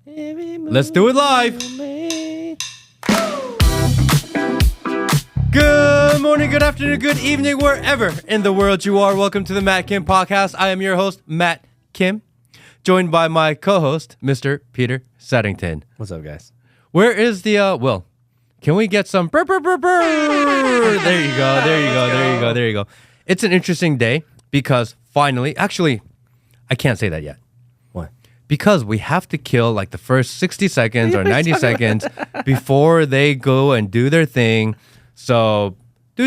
Let's do it live. Good morning, good afternoon, good evening, wherever in the world you are. Welcome to the Matt Kim Podcast. I am your host, Matt Kim, joined by my co-host, Mr. Peter Seddington. What's up, guys? Where is the, can we get some brr, brr, brr, brr? There you go. It's an interesting day because finally, actually, I can't say that yet. What? Because we have to kill like the first 60 seconds or 90 seconds before they go and do their thing. So, Well,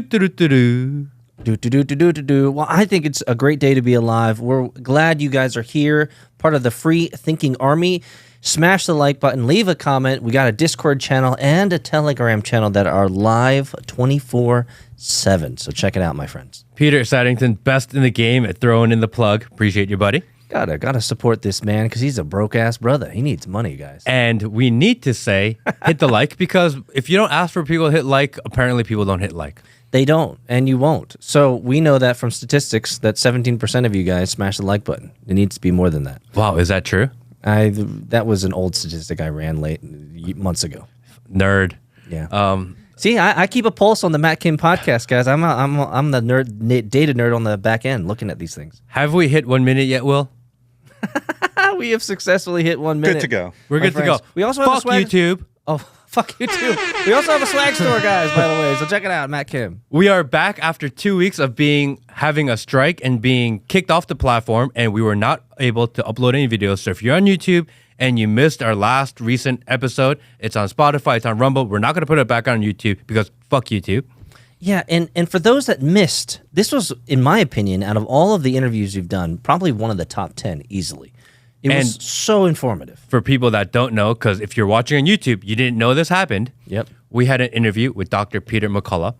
I think it's a great day to be alive. We're glad you guys are here, part of the free thinking army. Smash the like button, leave a comment. We got a Discord channel and a Telegram channel that are live 24/7. So check it out, my friends. Peter Saddington, best in the game at throwing in the plug. Appreciate you, buddy. Gotta support this man because he's a broke ass brother. He needs money, guys. And we need to say hit the like, because if you don't ask for people to hit like, apparently people don't hit like. They don't, and you won't. So we know that from statistics that 17% of you guys smash the like button. It needs to be more than that. Wow, is that true? That was an old statistic I ran months ago. Nerd. Yeah. See, I keep a pulse on the Matt Kim podcast, guys. I'm the data nerd on the back end looking at these things. Have we hit 1 minute yet, Will? We have successfully hit 1 minute. Good to go. We're good to go. We also have a swag. YouTube. Oh, fuck YouTube. We also have a swag store, guys, by the way. So check it out, Matt Kim. We are back after 2 weeks of having a strike and being kicked off the platform, and we were not able to upload any videos. So if you're on YouTube and you missed our last recent episode, it's on Spotify, it's on Rumble. We're not going to put it back on YouTube because fuck YouTube. Yeah, and for those that missed, this was, in my opinion, out of all of the interviews you've done, probably one of the top 10 easily. It was so informative. For people that don't know, because if you're watching on YouTube, you didn't know this happened. Yep. We had an interview with Dr. Peter McCullough,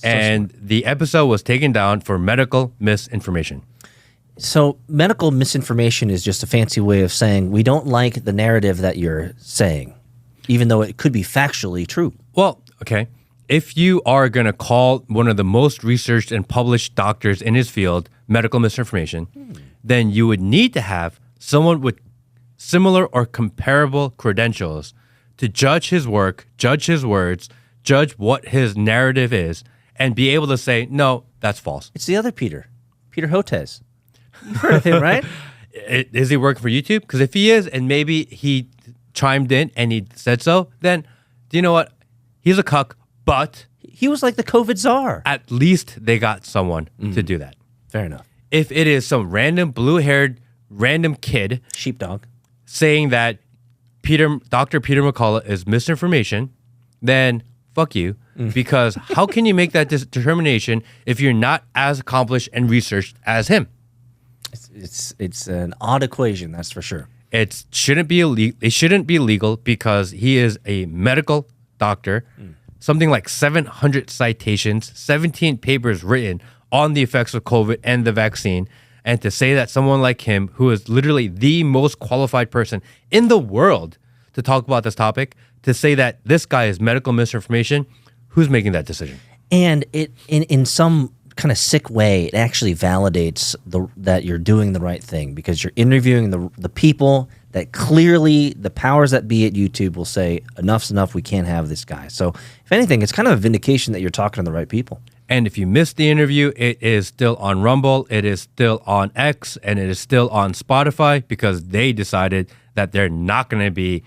and the episode was taken down for medical misinformation. So medical misinformation is just a fancy way of saying we don't like the narrative that you're saying, even though it could be factually true. Well, okay. If you are going to call one of the most researched and published doctors in his field medical misinformation, then you would need to have someone with similar or comparable credentials to judge his work, judge his words, judge what his narrative is, and be able to say, no, that's false. It's the other Peter Hotez. You've heard of him, right? Is he working for YouTube? Because if he is, and maybe he chimed in and he said so, then do you know what? He's a cuck, but He was like the COVID czar. at least they got someone to do that. Fair enough. If it is some random blue-haired random kid Sheepdog. saying that Dr. Peter McCullough is misinformation, then fuck you. Because how can you make that determination if you're not as accomplished and researched as him? It's an odd equation, that's for sure. It shouldn't be legal because he is a medical doctor. Something like 700 citations, 17 papers written on the effects of COVID and the vaccine. And to say that someone like him, who is literally the most qualified person in the world to talk about this topic, to say that this guy is medical misinformation, who's making that decision? And it in some kind of sick way, it actually validates that you're doing the right thing because you're interviewing the people that clearly the powers that be at YouTube will say, enough's enough, we can't have this guy. So if anything, it's kind of a vindication that you're talking to the right people. And if you missed the interview, it is still on Rumble, it is still on X, and it is still on Spotify because they decided that they're not going to be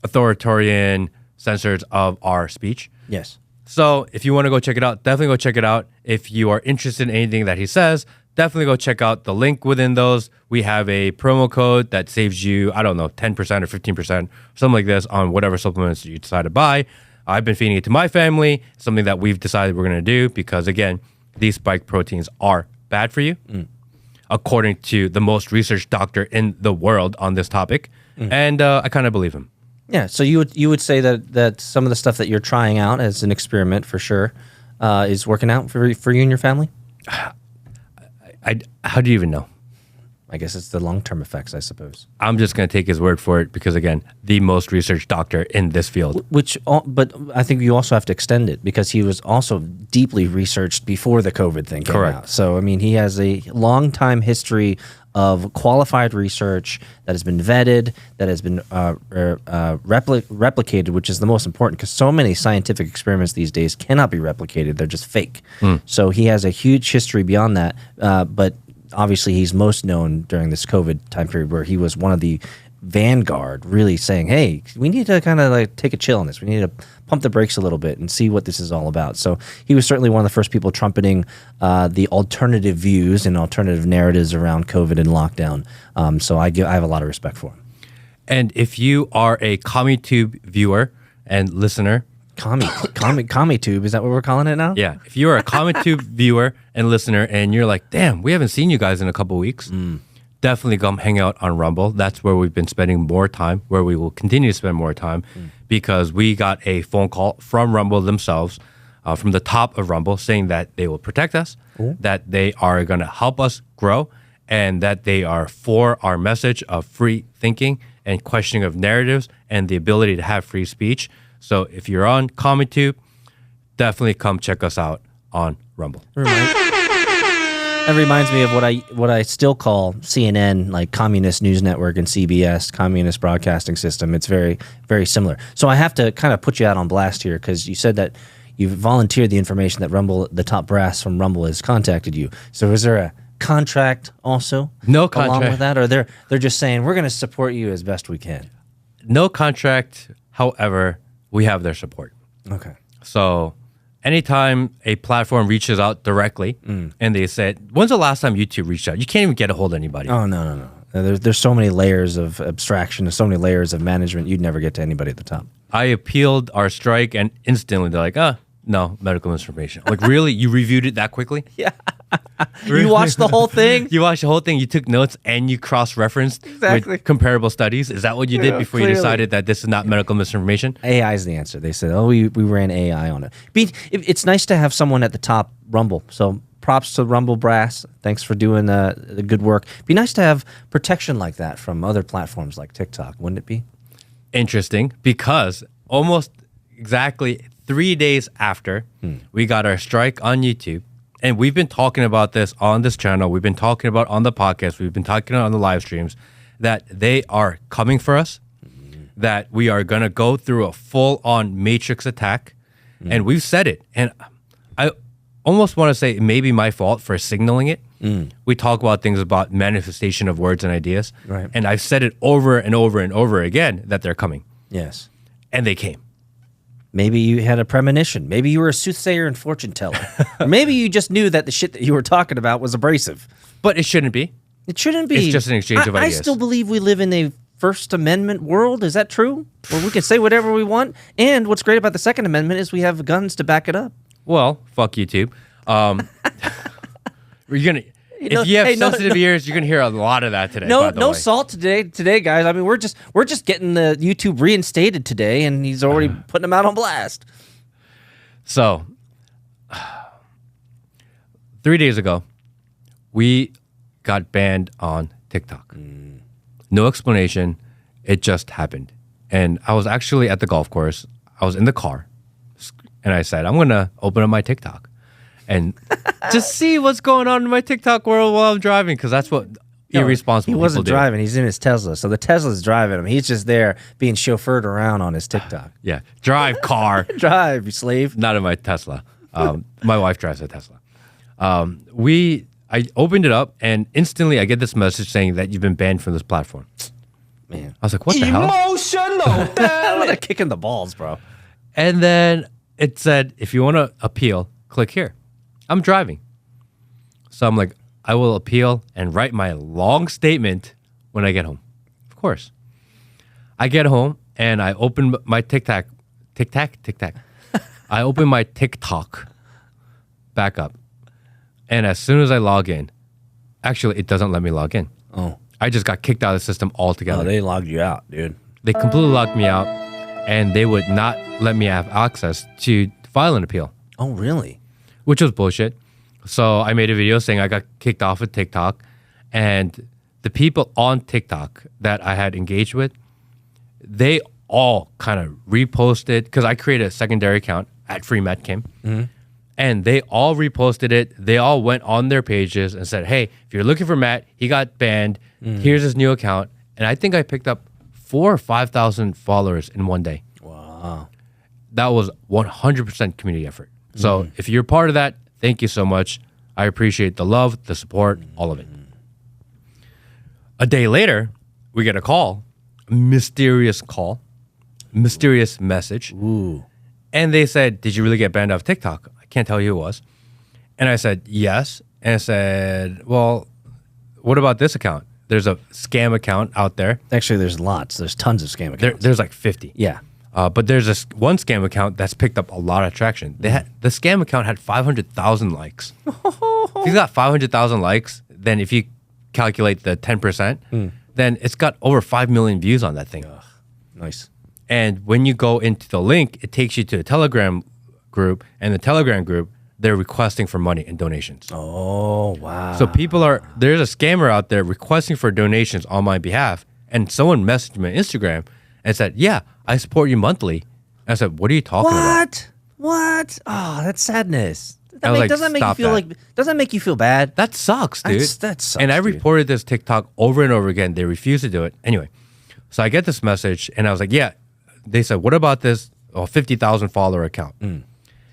authoritarian censors of our speech. Yes. So if you want to go check it out, definitely go check it out. If you are interested in anything that he says, definitely go check out the link within those. We have a promo code that saves you, 10% or 15%, something like this on whatever supplements you decide to buy. I've been feeding it to my family, something that we've decided we're going to do because, again, these spike proteins are bad for you, according to the most researched doctor in the world on this topic. And I kind of believe him. Yeah, so you would say that some of the stuff that you're trying out as an experiment for sure is working out for you and your family? How do you even know? I guess it's the long-term effects, I suppose. I'm just going to take his word for it because, again, the most researched doctor in this field. But I think you also have to extend it because he was also deeply researched before the COVID thing came Correct. out. So, I mean, he has a long time history of qualified research that has been vetted, that has been replicated, which is the most important because so many scientific experiments these days cannot be replicated. They're just fake. So he has a huge history beyond that. But obviously he's most known during this COVID time period where he was one of the vanguard really saying, hey, we need to kind of like take a chill on this. We need to pump the brakes a little bit and see what this is all about. So he was certainly one of the first people trumpeting the alternative views and alternative narratives around COVID and lockdown. So I have a lot of respect for him. And if you are a CommieTube viewer and listener, CommieTube, is that what we're calling it now? Yeah. If you are a CommieTube viewer and listener and you're like, damn, we haven't seen you guys in a couple weeks, definitely come hang out on Rumble. That's where we've been spending more time, where we will continue to spend more time because we got a phone call from Rumble themselves, from the top of Rumble, saying that they will protect us, that they are going to help us grow, and that they are for our message of free thinking and questioning of narratives and the ability to have free speech. So if you're on CommieTube, definitely come check us out on Rumble. That reminds me of what I still call CNN, like Communist News Network, and CBS, Communist Broadcasting System. It's very, very similar. So I have to kind of put you out on blast here because you said that you volunteered the information that Rumble, the top brass from Rumble, has contacted you. So is there a contract also? No contract. Along with that, or they're just saying we're going to support you as best we can? No contract. However, we have their support. Okay. So anytime a platform reaches out directly and they said, when's the last time YouTube reached out? You can't even get a hold of anybody. Oh, no. There's so many layers of abstraction. There's so many layers of management. You'd never get to anybody at the top. I appealed our strike and instantly they're like, no, medical misinformation. I'm like, really? You reviewed it that quickly? Yeah. You watched the whole thing? You watched the whole thing. You took notes and you cross-referenced with comparable studies. Is that what you did before you decided that this is not medical misinformation? AI is the answer. They said, we ran AI on it. It's nice to have someone at the top Rumble. So props to Rumble brass. Thanks for doing the good work. Be nice to have protection like that from other platforms like TikTok, wouldn't it be? Interesting, because almost exactly 3 days after we got our strike on YouTube, and we've been talking about this on this channel, we've been talking about on the podcast, we've been talking on the live streams, that they are coming for us, that we are going to go through a full-on matrix attack, and we've said it. And I almost want to say it may be my fault for signaling it. We talk about things about manifestation of words and ideas, right? And I've said it over and over and over again that they're coming. Yes. And they came. Maybe you had a premonition. Maybe you were a soothsayer and fortune teller. Or maybe you just knew that the shit that you were talking about was abrasive. But it shouldn't be. It shouldn't be. It's just an exchange of ideas. I still believe we live in a First Amendment world. Is that true? Where we can say whatever we want. And what's great about the Second Amendment is we have guns to back it up. Well, fuck YouTube. If you have sensitive ears, you're gonna hear a lot of that today. No salt today, guys. I mean, we're just getting the YouTube reinstated today, and he's already putting them out on blast. So, 3 days ago, we got banned on TikTok. No explanation. It just happened. And I was actually at the golf course. I was in the car, and I said, I'm gonna open up my TikTok and just see what's going on in my TikTok world while I'm driving, because that's what irresponsible people do. He wasn't driving. He's in his Tesla. So the Tesla's driving him. He's just there being chauffeured around on his TikTok. Yeah. Drive, car. Drive, you slave. Not in my Tesla. My wife drives a Tesla. I opened it up, and instantly I get this message saying that you've been banned from this platform. Man. I was like, what the hell? Emotional. What a kick in the balls, bro. And then it said, if you want to appeal, click here. I'm driving. So I'm like, I will appeal and write my long statement when I get home. Of course. I get home and I open my TikTok. I open my TikTok back up. And as soon as I log in, actually, it doesn't let me log in. Oh. I just got kicked out of the system altogether. Oh, they logged you out, dude. They completely locked me out, and they would not let me have access to file an appeal. Oh, really? Which was bullshit. So I made a video saying I got kicked off of TikTok, and the people on TikTok that I had engaged with, they all kind of reposted, because I created a secondary account at Free Matt Kim, And they all reposted it. They all went on their pages and said, hey, if you're looking for Matt, he got banned. Here's his new account. And I think I picked up 4,000 or 5,000 followers in one day. Wow. That was 100% community effort. So if you're part of that, thank you so much. I appreciate the love, the support, all of it. A day later, we get a call, a mysterious message. Ooh. And they said, did you really get banned off TikTok? I can't tell you who it was. And I said, yes. And I said, well, what about this account? There's a scam account out there. Actually, there's lots. There's tons of scam accounts. There's like 50. Yeah. But there's this one scam account that's picked up a lot of traction. The scam account had 500,000 likes. If you got 500,000 likes, then if you calculate the 10%, then it's got over 5 million views on that thing. Ugh, nice. And when you go into the link, it takes you to a Telegram group, and the Telegram group, they're requesting for money and donations. Oh, wow. So there's a scammer out there requesting for donations on my behalf. And someone messaged me on Instagram and said, yeah, I support you monthly. And I said, what are you talking about? What? Oh, that's sadness. Doesn't make you feel bad? That sucks, dude. That sucks. And I reported this TikTok over and over again. They refused to do it. Anyway, so I get this message and I was like, yeah. They said, what about this 50,000 follower account?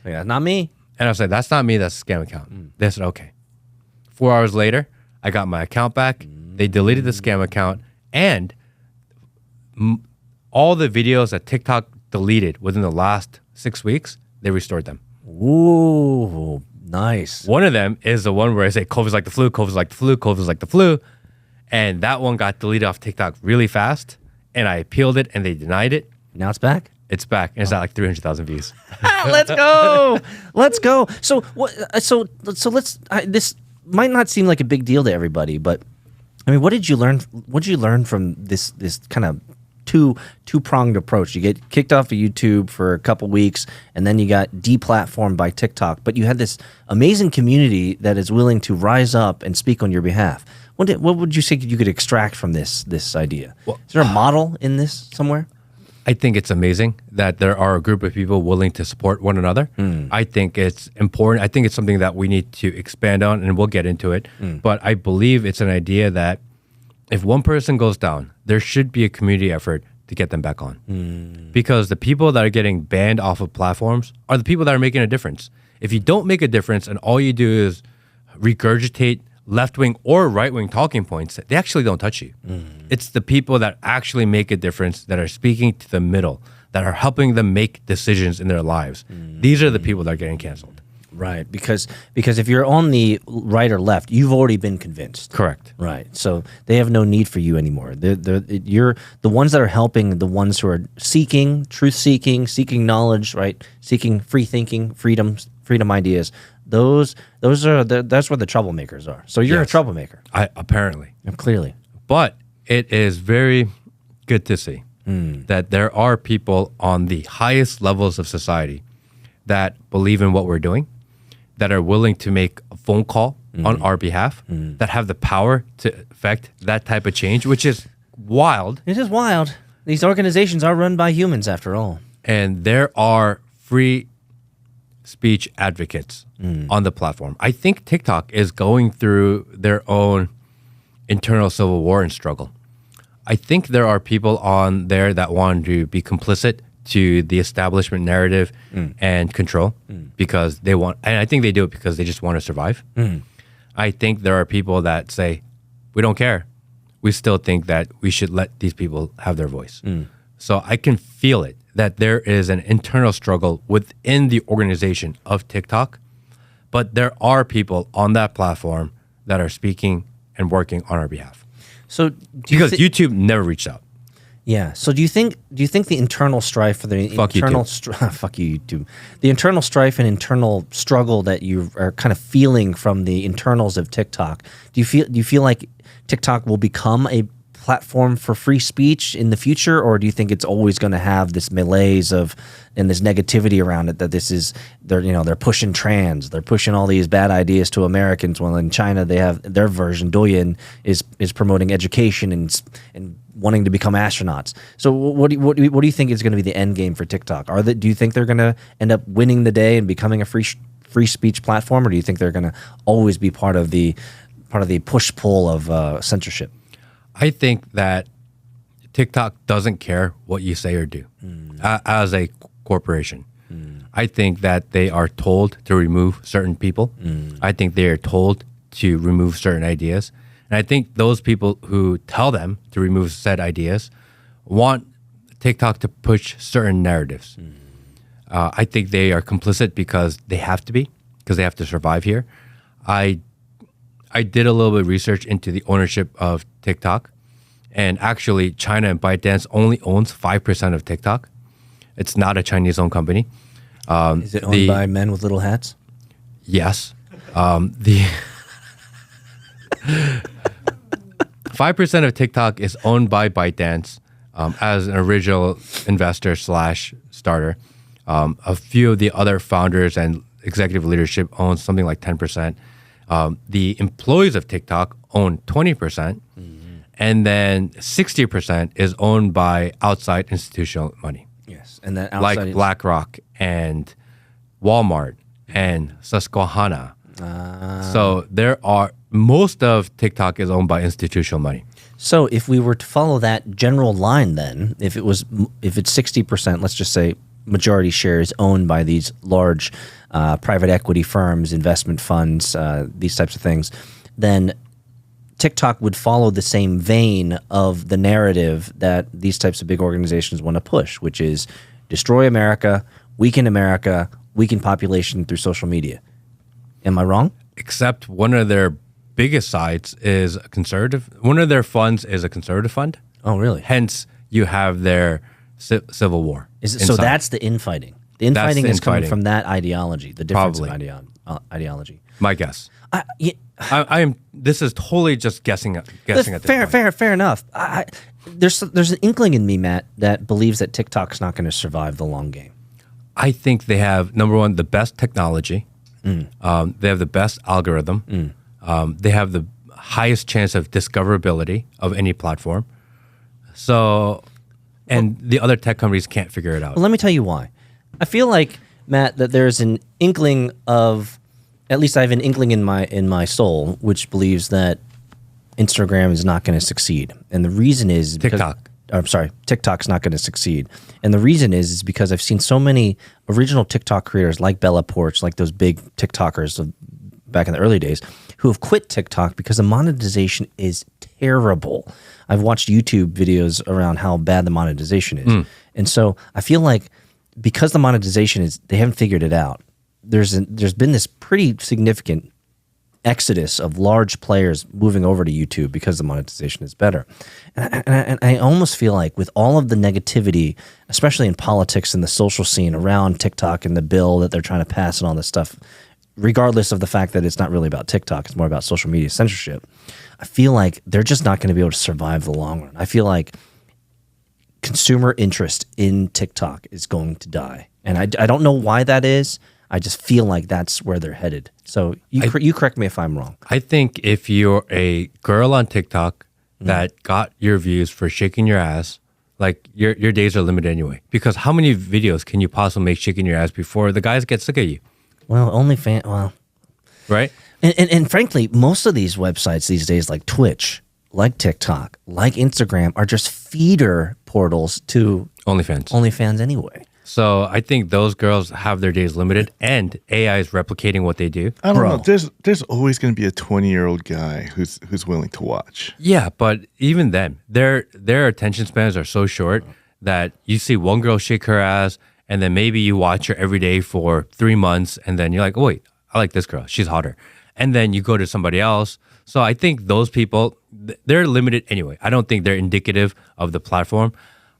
Yeah, not me. And I was like, that's not me. That's a scam account. They said, okay. 4 hours later, I got my account back. They deleted the scam account. And all the videos that TikTok deleted within the last 6 weeks, they restored them. Ooh, nice. One of them is the one where I say COVID's like the flu, COVID's like the flu, COVID's like the flu. And that one got deleted off TikTok really fast. And I appealed it and they denied it. Now it's back? It's back. And it's at like 300,000 views. Let's go. Let's go. So what? So let's. This might not seem like a big deal to everybody, but I mean, what did you learn? What did you learn from this kind of two-pronged approach? You get kicked off of YouTube for a couple weeks, and then you got deplatformed by TikTok. But you had this amazing community that is willing to rise up and speak on your behalf. What would you say you could extract from this idea? Is there a model in this somewhere? I think it's amazing that there are a group of people willing to support one another. I think it's important. I think it's something that we need to expand on, and we'll get into it. But I believe it's an idea that if one person goes down, there should be a community effort to get them back on. Because the people that are getting banned off of platforms are the people that are making a difference. If you don't make a difference and all you do is regurgitate left-wing or right-wing talking points, they actually don't touch you. It's the people that actually make a difference, that are speaking to the middle, that are helping them make decisions in their lives. These are the people that are getting canceled. Right, because if you're on the right or left, you've already been convinced. Correct. Right, so they have no need for you anymore. You're the ones that are helping the ones who are seeking, truth-seeking, seeking knowledge, right? Seeking free thinking, freedom ideas. That's where the troublemakers are. So you're a troublemaker. Apparently. Clearly. But it is very good to see that there are people on the highest levels of society that believe in what we're doing, that are willing to make a phone call on our behalf, that have the power to affect that type of change, which is wild. It is wild. These organizations are run by humans, after all. And there are free speech advocates on the platform. I think TikTok is going through their own internal civil war and struggle. I think there are people on there that want to be complicit to the establishment narrative and control because they want, and I think they do it because they just want to survive. I think there are people that say, we don't care. We still think that we should let these people have their voice. So I can feel it, that there is an internal struggle within the organization of TikTok, but there are people on that platform that are speaking and working on our behalf. So because YouTube never reached out. Yeah. So do you think the internal strife for the fuck internal fuck you YouTube, the internal strife and internal struggle that you are kind of feeling from the internals of TikTok, do you feel like TikTok will become a platform for free speech in the future, or do you think it's always going to have this malaise of and this negativity around it, that this is they're pushing trans, they're pushing all these bad ideas to Americans, while in China they have their version, Douyin is promoting education and wanting to become astronauts. So what do you think is going to be the end game for TikTok? Do you think they're going to end up winning the day and becoming a free free speech platform, or do you think they're going to always be part of the push pull of censorship? I think that TikTok doesn't care what you say or do as a corporation. I think that they are told to remove certain people. I think they are told to remove certain ideas. And I think those people who tell them to remove said ideas want TikTok to push certain narratives. I think they are complicit because they have to be, because they have to survive here. I did a little bit of research into the ownership of TikTok. And actually, China and ByteDance only owns 5% of TikTok. It's not a Chinese-owned company. Is it owned by men with little hats? Yes. The 5% of TikTok is owned by ByteDance as an original investor / starter. A few of the other founders and executive leadership own something like 10%. The employees of TikTok own 20%. And then 60% is owned by outside institutional money. Yes. And that outside like BlackRock and Walmart and Susquehanna. So most of TikTok is owned by institutional money. So if we were to follow that general line, then if it's 60%, let's just say majority shares owned by these large private equity firms, investment funds, these types of things, then TikTok would follow the same vein of the narrative that these types of big organizations want to push, which is destroy America, weaken population through social media. Am I wrong? Except one of their biggest sides is a conservative. One of their funds is a conservative fund. Oh, really? Hence, you have their civil war. So that's the infighting. The infighting is coming from that ideology, the difference of ideology. My guess. I am. This is totally just guessing at this point. Fair enough. There's an inkling in me, Matt, that believes that TikTok's not going to survive the long game. I think they have, number one, the best technology. They have the best algorithm. They have the highest chance of discoverability of any platform. So, and the other tech companies can't figure it out. Well, let me tell you why. I feel like, Matt, that there's an inkling of, at least I have an inkling in my soul, which believes that Instagram is not going to succeed. And the reason is TikTok's not going to succeed. And the reason is because I've seen so many original TikTok creators like Bella Porch, like those big TikTokers of back in the early days, who have quit TikTok because the monetization is terrible. I've watched YouTube videos around how bad the monetization is. And so I feel like because the monetization is, they haven't figured it out. There's been this pretty significant exodus of large players moving over to YouTube because the monetization is better. And I almost feel like with all of the negativity, especially in politics and the social scene around TikTok and the bill that they're trying to pass and all this stuff, regardless of the fact that it's not really about TikTok, it's more about social media censorship, I feel like they're just not going to be able to survive the long run. I feel like consumer interest in TikTok is going to die. And I don't know why that is. I just feel like that's where they're headed. So you correct me if I'm wrong. I think if you're a girl on TikTok that got your views for shaking your ass, like your days are limited anyway. Because how many videos can you possibly make shaking your ass before the guys get sick of you? Well, right? And frankly, most of these websites these days, like Twitch, like TikTok, like Instagram, are just feeder portals to OnlyFans anyway. So I think those girls have their days limited, and AI is replicating what they do. I don't know. There's always going to be a 20-year-old guy who's willing to watch. Yeah, but even then, their attention spans are so short that you see one girl shake her ass, and then maybe you watch her every day for 3 months, and then you're like, oh, wait, I like this girl. She's hotter. And then you go to somebody else. So I think those people, they're limited anyway. I don't think they're indicative of the platform.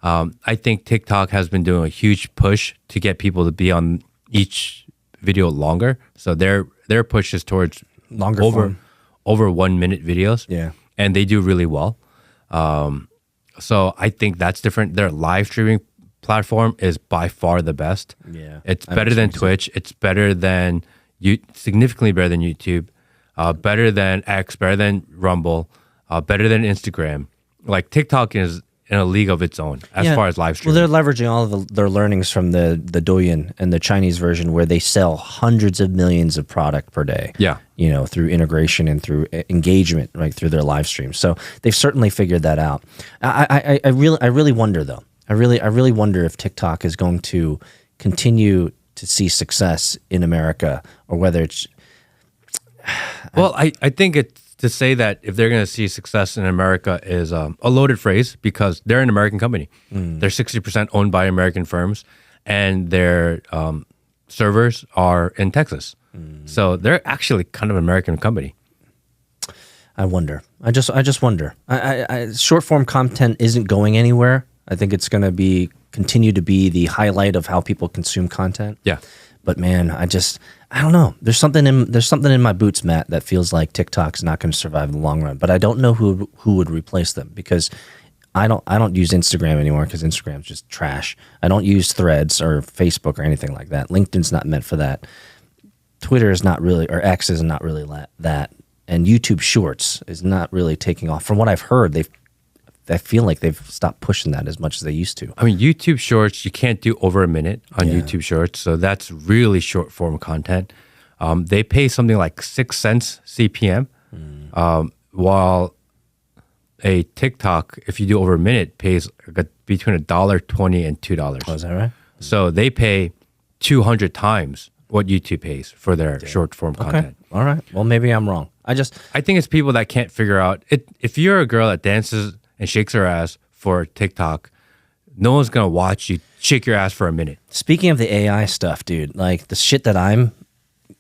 I think TikTok has been doing a huge push to get people to be on each video longer. So their push is towards longer over 1 minute videos. Yeah. And they do really well. So I think that's different. Their live streaming platform is by far the best. Yeah. It's better than Twitch. It's better than significantly better than YouTube, better than X, better than Rumble, better than Instagram. Like TikTok is in a league of its own as far as live streaming. Well, they're leveraging all of their learnings from the Douyin and the Chinese version, where they sell hundreds of millions of product per day. Yeah. Through integration and through engagement, right, through their live streams. So they've certainly figured that out. I really wonder though. I really wonder if TikTok is going to continue to see success in America, or whether it's. Well, I think it's to say that if they're going to see success in America is a loaded phrase, because they're an American company. They're 60% owned by American firms, and their servers are in Texas. So they're actually kind of an American company. I wonder. I just wonder. Short form content isn't going anywhere. I think it's going to continue to be the highlight of how people consume content. Yeah. But man, I don't know. There's something in my boots, Matt, that feels like TikTok's not going to survive in the long run. But I don't know who would replace them, because I don't use Instagram anymore, because Instagram's just trash. I don't use Threads or Facebook or anything like that. LinkedIn's not meant for that. Twitter is not really, or X is not really that. And YouTube Shorts is not really taking off. From what I've heard, I feel like they've stopped pushing that as much as they used to. I mean, YouTube Shorts, you can't do over a minute on YouTube Shorts, so that's really short form content. They pay something like 6 cents CPM, while a TikTok, if you do over a minute, pays between $1.20 and $2. Oh, is that right? So they pay 200 times what YouTube pays for their short form content. All right. Well, maybe I'm wrong. I think it's people that can't figure out it. If you're a girl that dances and shakes her ass for TikTok, no one's gonna watch you shake your ass for a minute. Speaking of the AI stuff, dude, like the shit that I'm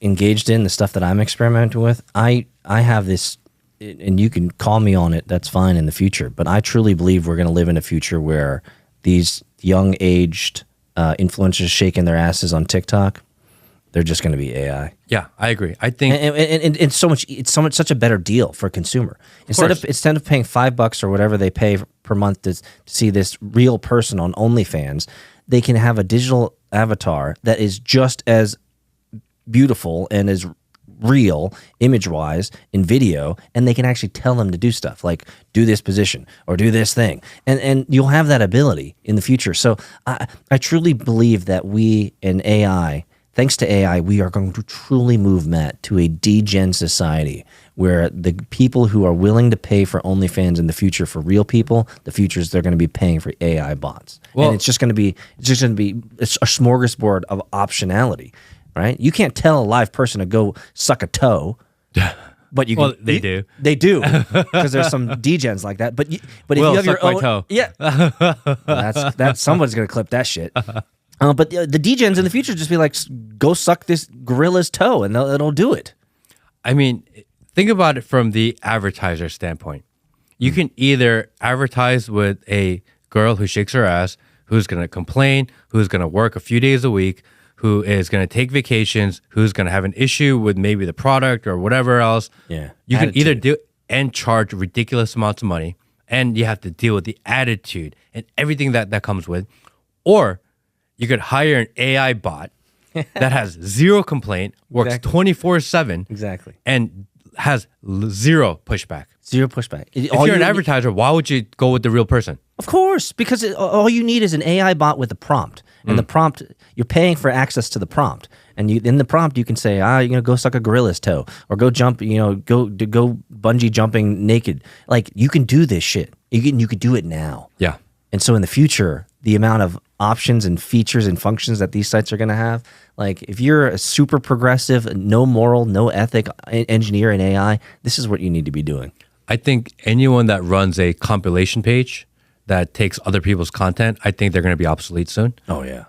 engaged in, the stuff that I'm experimenting with, I have this, and you can call me on it, that's fine in the future, but I truly believe we're gonna live in a future where these young aged influencers shaking their asses on TikTok, they're just going to be AI. Yeah, I agree. I think and it's such a better deal for a consumer. Instead of paying $5 or whatever they pay per month to see this real person on OnlyFans, they can have a digital avatar that is just as beautiful and as real image-wise in video, and they can actually tell them to do stuff like do this position or do this thing, and you'll have that ability in the future. So I truly believe that we in AI, thanks to AI, we are going to truly move, Matt, to a degen society where the people who are willing to pay for OnlyFans in the future for real people, the future is they're going to be paying for AI bots. Well, and it's just going to be a smorgasbord of optionality, right? You can't tell a live person to go suck a toe, but you can. Well, they do. They do, because there's some degens like that. But if you have your own, toe. Yeah, that's someone's going to clip that shit. But the degens in the future just be like, go suck this gorilla's toe, and it'll do it. I mean, think about it from the advertiser standpoint. You can either advertise with a girl who shakes her ass, who's going to complain, who's going to work a few days a week, who is going to take vacations, who's going to have an issue with maybe the product or whatever else. Yeah, you can either do and charge ridiculous amounts of money, and you have to deal with the attitude and everything that comes with, or you could hire an AI bot that has zero complaint, works 24/7, exactly, and has zero pushback. Zero pushback. If you're an advertiser, why would you go with the real person? Of course, because all you need is an AI bot with a prompt, and the prompt, you're paying for access to the prompt, and in the prompt you can say, go suck a gorilla's toe, or go jump, go bungee jumping naked. Like, you can do this shit. You could do it now. Yeah. And so in the future, the amount of options and features and functions that these sites are going to have, like if you're a super progressive, no moral, no ethic engineer in AI, this is what you need to be doing. I think anyone that runs a compilation page that takes other people's content, I think they're going to be obsolete soon. Oh, yeah.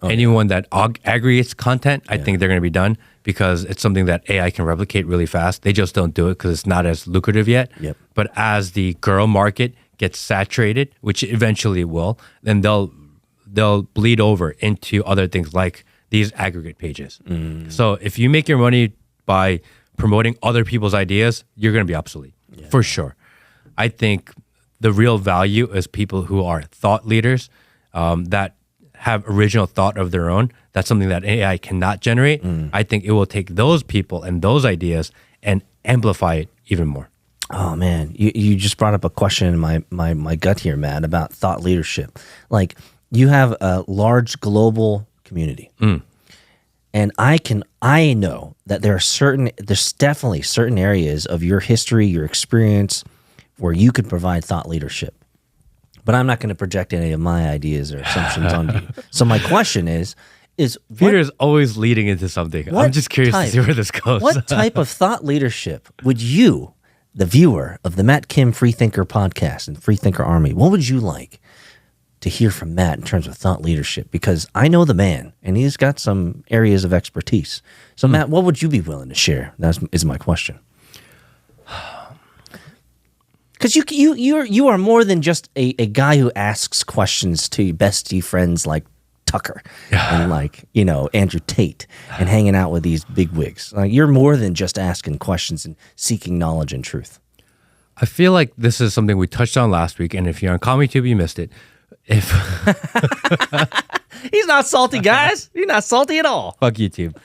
Anyone that aggregates content, I think they're going to be done, because it's something that AI can replicate really fast. They just don't do it because it's not as lucrative yet. Yep. But as the girl market gets saturated, which eventually it will, then they'll bleed over into other things like these aggregate pages. So if you make your money by promoting other people's ideas, you're going to be obsolete, for sure. I think the real value is people who are thought leaders, that have original thought of their own. That's something that AI cannot generate. I think it will take those people and those ideas and amplify it even more. Oh man, you just brought up a question in my gut here, Matt, about thought leadership. Like, you have a large global community. And I know that there's definitely certain areas of your history, your experience, where you could provide thought leadership. But I'm not going to project any of my ideas or assumptions on you. So my question is Peter is always leading into something. I'm just curious to see where this goes. What type of thought leadership would you, the viewer of the Matt Kim Freethinker podcast and Freethinker Army, what would you like to hear from Matt in terms of thought leadership? Because I know the man, and he's got some areas of expertise. So, Matt, what would you be willing to share? That is my question. Because you are more than just a guy who asks questions to bestie friends like Tucker and like, Andrew Tate and hanging out with these big wigs. Like, you're more than just asking questions and seeking knowledge and truth. I feel like this is something we touched on last week, and if you're on ComedyTube, you missed it. He's not salty, guys. He's not salty at all. Fuck YouTube.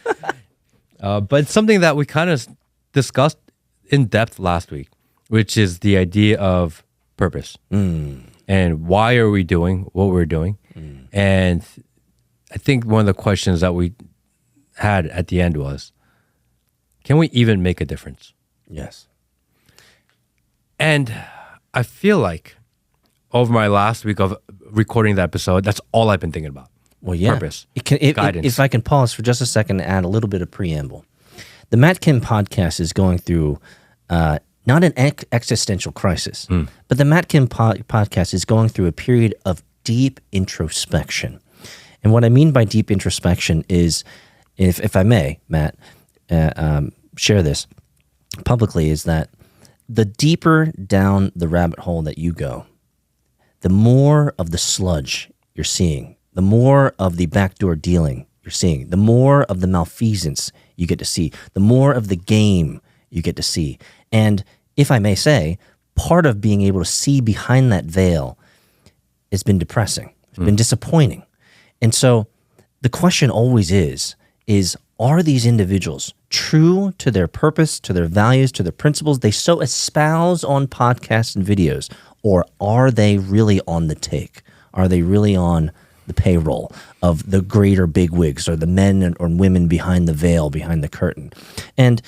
But it's something that we kind of discussed in depth last week, which is the idea of purpose and why are we doing what we're doing. And I think one of the questions that we had at the end was, can we even make a difference? Yes. And I feel like over my last week of recording the episode, that's all I've been thinking about. Well, yeah. Purpose, guidance. If I can pause for just a second and add a little bit of preamble. The Matt Kim podcast is going through not an existential crisis, but the Matt Kim podcast is going through a period of deep introspection. And what I mean by deep introspection is, if I may, Matt, share this publicly, is that the deeper down the rabbit hole that you go, the more of the sludge you're seeing, the more of the backdoor dealing you're seeing, the more of the malfeasance you get to see, the more of the game you get to see. And if I may say, part of being able to see behind that veil has been depressing. It's been disappointing. And so the question always is are these individuals true to their purpose, to their values, to their principles they so espouse on podcasts and videos, or are they really on the take? Are they really on the payroll of the greater bigwigs or the men or women behind the veil, behind the curtain? And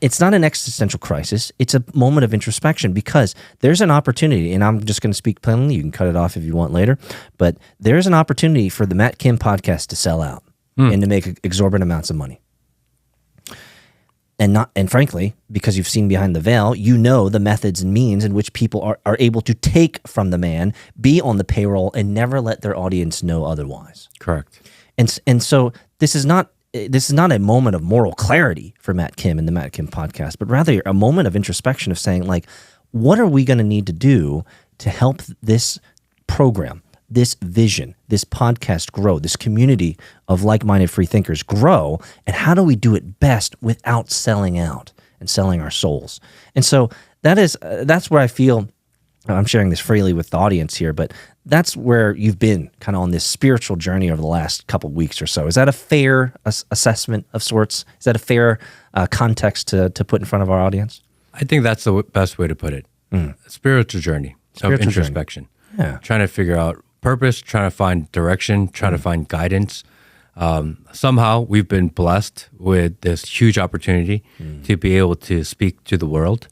it's not an existential crisis. It's a moment of introspection, because there's an opportunity, and I'm just going to speak plainly. You can cut it off if you want later, but there's an opportunity for the Matt Kim podcast to sell out and to make exorbitant amounts of money. And frankly, because you've seen behind the veil, you know the methods and means in which people are able to take from the man, be on the payroll, and never let their audience know otherwise. Correct. And so this is not a moment of moral clarity for Matt Kim and the Matt Kim podcast, but rather a moment of introspection of saying, like, what are we going to need to do to help this program, this vision, this podcast grow, this community of like-minded free thinkers grow, and how do we do it best without selling out and selling our souls? And so that's where I feel, I'm sharing this freely with the audience here, but that's where you've been kind of on this spiritual journey over the last couple of weeks or so. Is that a fair assessment of sorts? Is that a fair context to put in front of our audience? I think that's the best way to put it. Spiritual journey of introspection. Yeah. Trying to figure out purpose, trying to find direction, trying to find guidance. Somehow we've been blessed with this huge opportunity to be able to speak to the world.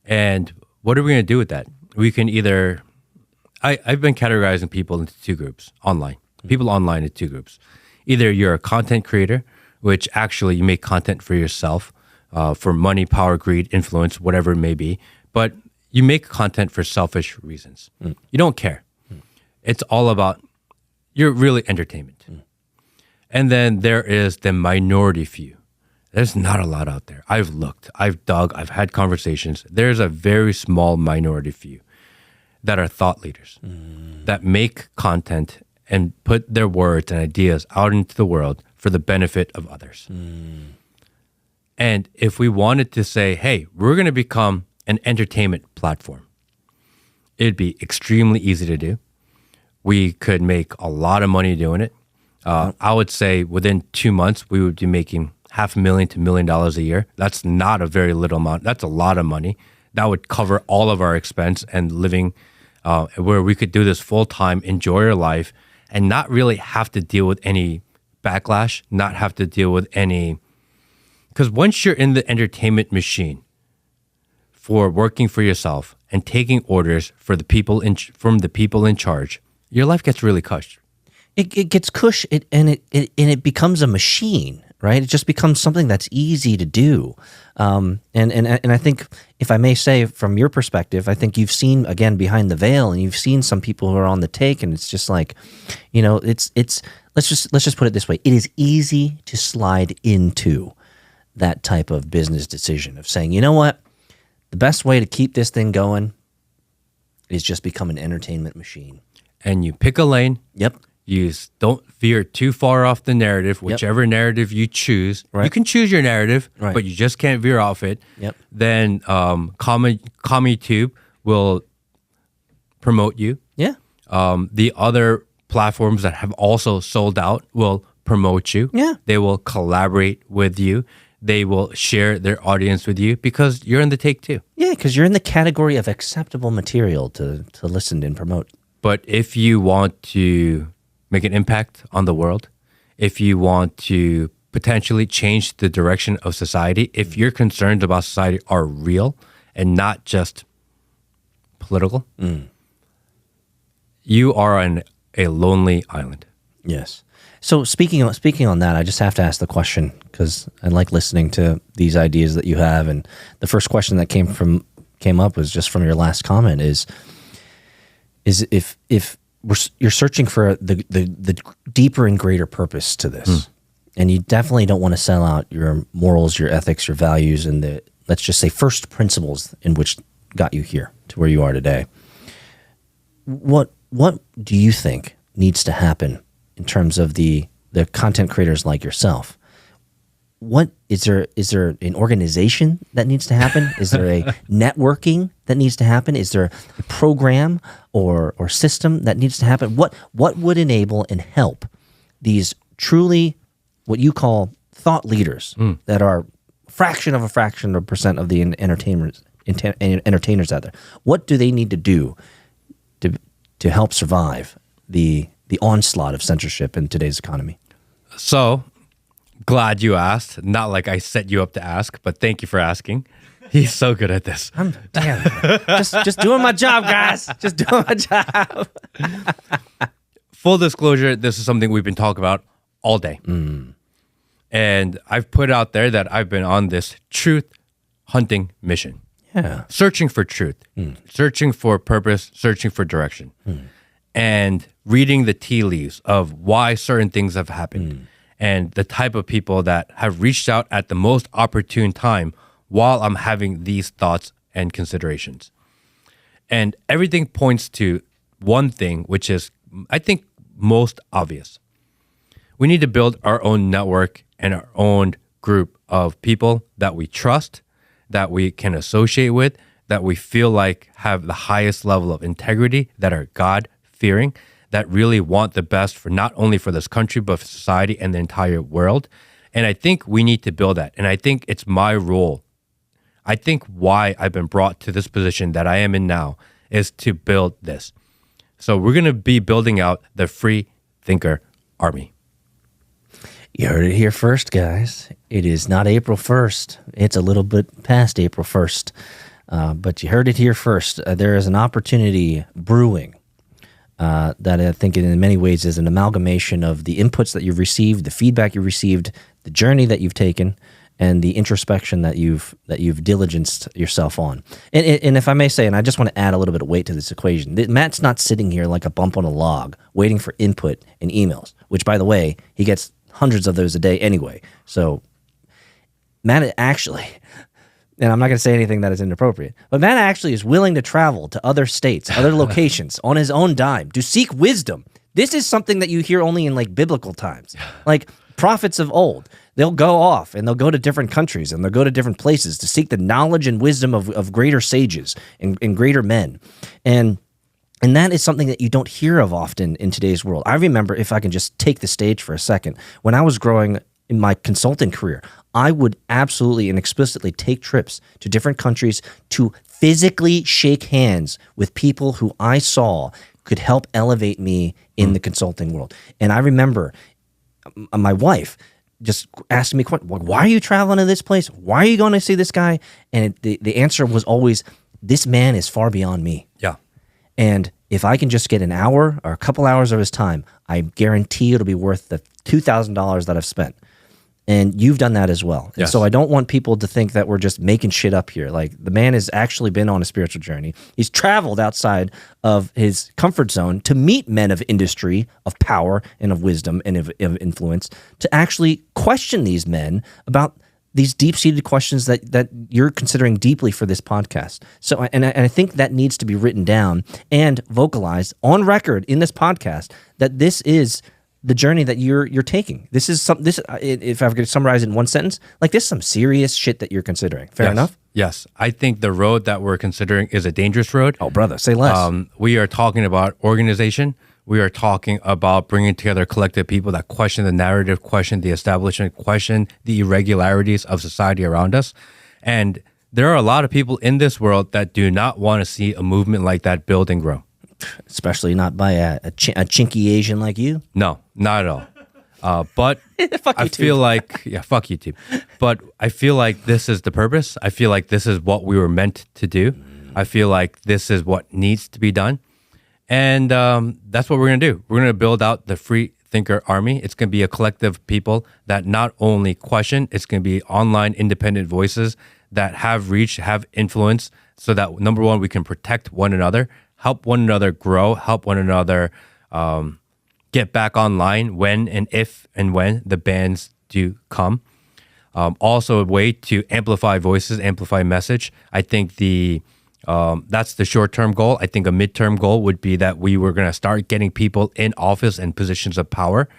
And what are we going to do with that? We can either, I've been categorizing people into two groups online. People online into two groups. Either you're a content creator, which actually you make content for yourself, for money, power, greed, influence, whatever it may be. But you make content for selfish reasons. You don't care. It's all about, you're really entertainment. And then there is the minority few. There's not a lot out there. I've looked, I've dug, I've had conversations. There's a very small minority few that are thought leaders that make content and put their words and ideas out into the world for the benefit of others. And if we wanted to say, hey, we're going to become an entertainment platform, it'd be extremely easy to do. We could make a lot of money doing it. I would say within 2 months, we would be making $500,000 to $1 million a year. That's not a very little amount. That's a lot of money that would cover all of our expense and living where we could do this full time, enjoy our life, and not really have to deal with any backlash, not have to deal with any. Because once you're in the entertainment machine for working for yourself and taking orders for the people from the people in charge, your life gets really cushed. It gets cush, and it becomes a machine, right? It just becomes something that's easy to do. And I think, if I may say, from your perspective, I think you've seen, again, behind the veil, and you've seen some people who are on the take, and it's just like, it's let's just put it this way: it is easy to slide into that type of business decision of saying, you know what, the best way to keep this thing going is just become an entertainment machine. And you pick a lane. Yep. You don't veer too far off the narrative, whichever narrative you choose. Right. You can choose your narrative, right, but you just can't veer off it. Yep. Then CommieTube will promote you. Yeah. The other platforms that have also sold out will promote you. Yeah. They will collaborate with you. They will share their audience with you because you're in the take too. Yeah, because you're in the category of acceptable material to listen and promote. But if you want to make an impact on the world, if you want to potentially change the direction of society, if your concerns about society are real and not just political, you are on a lonely island. Yes. So speaking on that, I just have to ask the question, because I like listening to these ideas that you have. And the first question that came up was just from your last comment is if you're searching for the deeper and greater purpose to this, and you definitely don't want to sell out your morals, your ethics, your values, and the, let's just say, first principles in which got you here to where you are today. What do you think needs to happen in terms of the content creators like yourself? What is there an organization that needs to happen? Is there a networking that needs to happen? Is there a program or system that needs to happen? What would enable and help these truly what you call thought leaders that are fraction of a percent of the entertainers out there? What do they need to do to help survive the onslaught of censorship in today's economy? So glad you asked. Not like I set you up to ask, but thank you for asking. He's so good at this. I'm just doing my job, guys. Just doing my job. Full disclosure, this is something we've been talking about all day. And I've put out there that I've been on this truth hunting mission. Yeah. Searching for truth, searching for purpose, searching for direction, and reading the tea leaves of why certain things have happened and the type of people that have reached out at the most opportune time while I'm having these thoughts and considerations. And everything points to one thing, which is, I think, most obvious. We need to build our own network and our own group of people that we trust, that we can associate with, that we feel like have the highest level of integrity, that are God-fearing, that really want the best for not only for this country, but for society and the entire world. And I think we need to build that. And I think it's my role. I think why I've been brought to this position that I am in now is to build this. So we're going to be building out the Free Thinker Army. You heard it here first, guys. It is not April 1st. It's a little bit past April 1st. But you heard it here first. There is an opportunity brewing that I think in many ways is an amalgamation of the inputs that you've received, the feedback you've received, the journey that you've taken, and the introspection that you've diligenced yourself on. And if I may say, and I just want to add a little bit of weight to this equation, Matt's not sitting here like a bump on a log waiting for input and emails, which, by the way, he gets hundreds of those a day anyway. So Matt actually, and I'm not going to say anything that is inappropriate, but Matt actually is willing to travel to other states, other locations on his own dime to seek wisdom. This is something that you hear only in like biblical times. Like prophets of old, they'll go off and they'll go to different countries and they'll go to different places to seek the knowledge and wisdom of greater sages and greater men. And that is something that you don't hear of often in today's world. I remember, if I can just take the stage for a second, when I was growing in my consulting career, I would absolutely and explicitly take trips to different countries to physically shake hands with people who I saw could help elevate me in the consulting world. And I remember my wife just asking me, why are you traveling to this place? Why are you going to see this guy? And the answer was always, this man is far beyond me. Yeah. And if I can just get an hour or a couple hours of his time, I guarantee it'll be worth the $2,000 that I've spent. And you've done that as well. And Yes. so I don't want people to think that we're just making shit up here. Like, the man has actually been on a spiritual journey. He's traveled outside of his comfort zone to meet men of industry, of power, and of wisdom, and of influence, to actually question these men about these deep-seated questions that you're considering deeply for this podcast. So, and I think that needs to be written down and vocalized on record in this podcast, that this is the journey that you're taking. This is if I could summarize it in one sentence, like, this is some serious shit that you're considering. Fair enough? Yes. I think the road that we're considering is a dangerous road. Oh, brother, say less. We are talking about organization. We are talking about bringing together collective people that question the narrative, question the establishment, question the irregularities of society around us. And there are a lot of people in this world that do not want to see a movement like that build and grow. Especially not by a chinky Asian like you. No, not at all. But Fuck I YouTube. feel like, fuck YouTube. But I feel like this is the purpose. I feel like this is what we were meant to do. I feel like this is what needs to be done. And that's what we're going to do. We're going to build out the free thinker army. It's going to be a collective of people that not only question, it's going to be online independent voices that have reach, have influence, so that, number one, we can protect one another, help one another grow, help one another get back online when and if and when the bans do come. Also a way to amplify voices, amplify message. I think that's the short-term goal. I think a midterm goal would be that we were going to start getting people in office and positions of power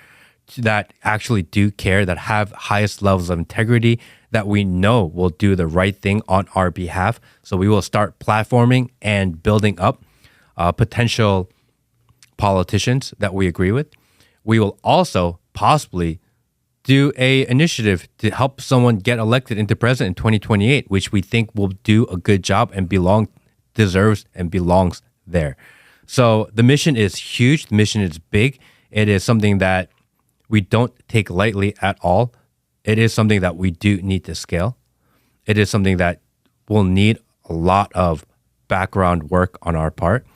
that actually do care, that have highest levels of integrity, that we know will do the right thing on our behalf. So we will start platforming and building up potential politicians that we agree with. We will also possibly do a initiative to help someone get elected into president in 2028, which we think will do a good job and deserves and belongs there. So the mission is huge. The mission is big. It is something that we don't take lightly at all. It is something that we do need to scale. It is something that will need a lot of background work on our part.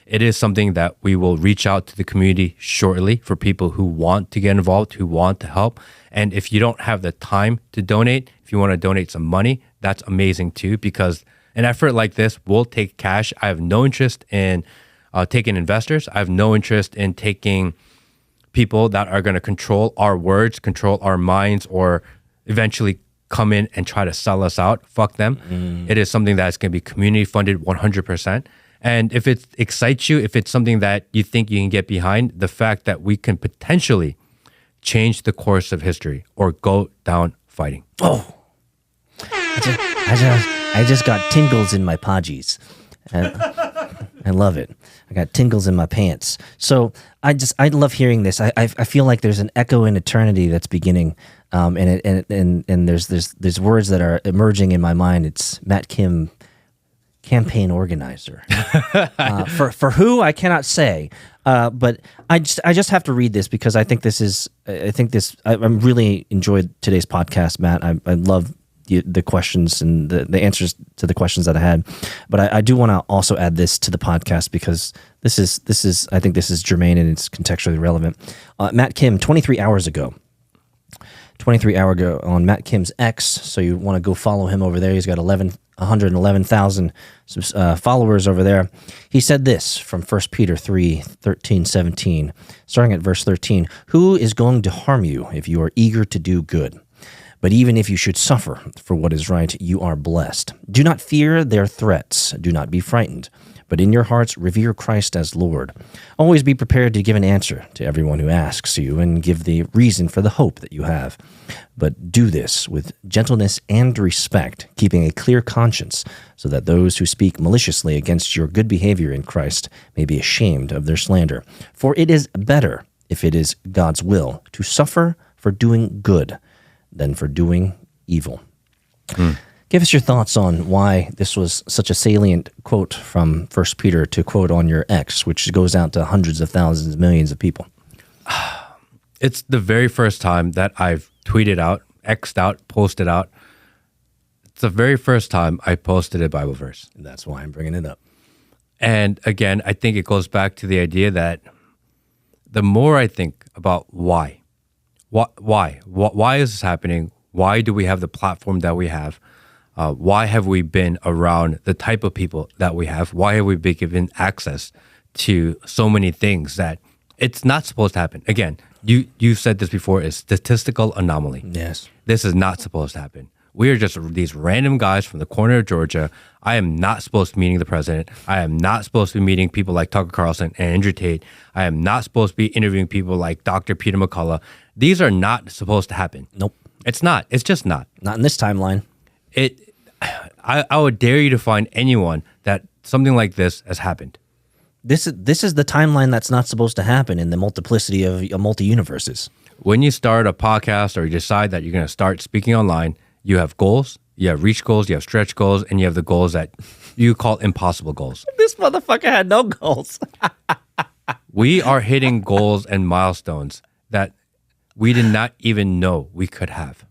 It is something that we will reach out to the community shortly for people who want to get involved, who want to help. And if you don't have the time to donate, if you want to donate some money, that's amazing too, because an effort like this will take cash. I have no interest in taking investors. I have no interest in taking people that are going to control our words, control our minds, or eventually come in and try to sell us out. Fuck them. It is something that's going to be community funded 100%. And if it excites you, if it's something that you think you can get behind, the fact that we can potentially change the course of history or go down fighting. Oh, I just got tingles in my podgies. I love it. I got tingles in my pants. So I love hearing this. I feel like there's an echo in eternity that's beginning, and there's words that are emerging in my mind. It's Matt Kim, campaign organizer. For who, I cannot say. But I just have to read this because I really enjoyed today's podcast, Matt. I love the questions and the answers to the questions that I had. But I do want to also add this to the podcast because this is I think this is germane and it's contextually relevant. Matt Kim, 23 hours ago on Matt Kim's X, so you want to go follow him over there. He's got 111,000 followers over there. He said this from 1 Peter 3:13-17, starting at verse 13. Who is going to harm you if you are eager to do good? But even if you should suffer for what is right, you are blessed. Do not fear their threats. Do not be frightened. But in your hearts, revere Christ as Lord. Always be prepared to give an answer to everyone who asks you and give the reason for the hope that you have. But do this with gentleness and respect, keeping a clear conscience, so that those who speak maliciously against your good behavior in Christ may be ashamed of their slander. For it is better, if it is God's will, to suffer for doing good, than for doing evil. Give us your thoughts on why this was such a salient quote from 1 Peter to quote on your X, which goes out to hundreds of thousands, millions of people. It's the very first time that I've tweeted out, X'd out, posted out. It's the very first time I posted a Bible verse. And that's why I'm bringing it up. And again, I think it goes back to the idea that the more I think about why is this happening? Why do we have the platform that we have? Why have we been around the type of people that we have? Why have we been given access to so many things that it's not supposed to happen? Again, you said this before, it's statistical anomaly. Yes. This is not supposed to happen. We are just these random guys from the corner of Georgia. I am not supposed to be meeting the president. I am not supposed to be meeting people like Tucker Carlson and Andrew Tate. I am not supposed to be interviewing people like Dr. Peter McCullough. These are not supposed to happen. Nope. It's not. It's just not. Not in this timeline. I would dare you to find anyone that something like this has happened. This is the timeline that's not supposed to happen in the multiplicity of multi-universes. When you start a podcast or you decide that you're going to start speaking online, you have goals, you have reach goals, you have stretch goals, and you have the goals that you call impossible goals. This motherfucker had no goals. We are hitting goals and milestones that we did not even know we could have.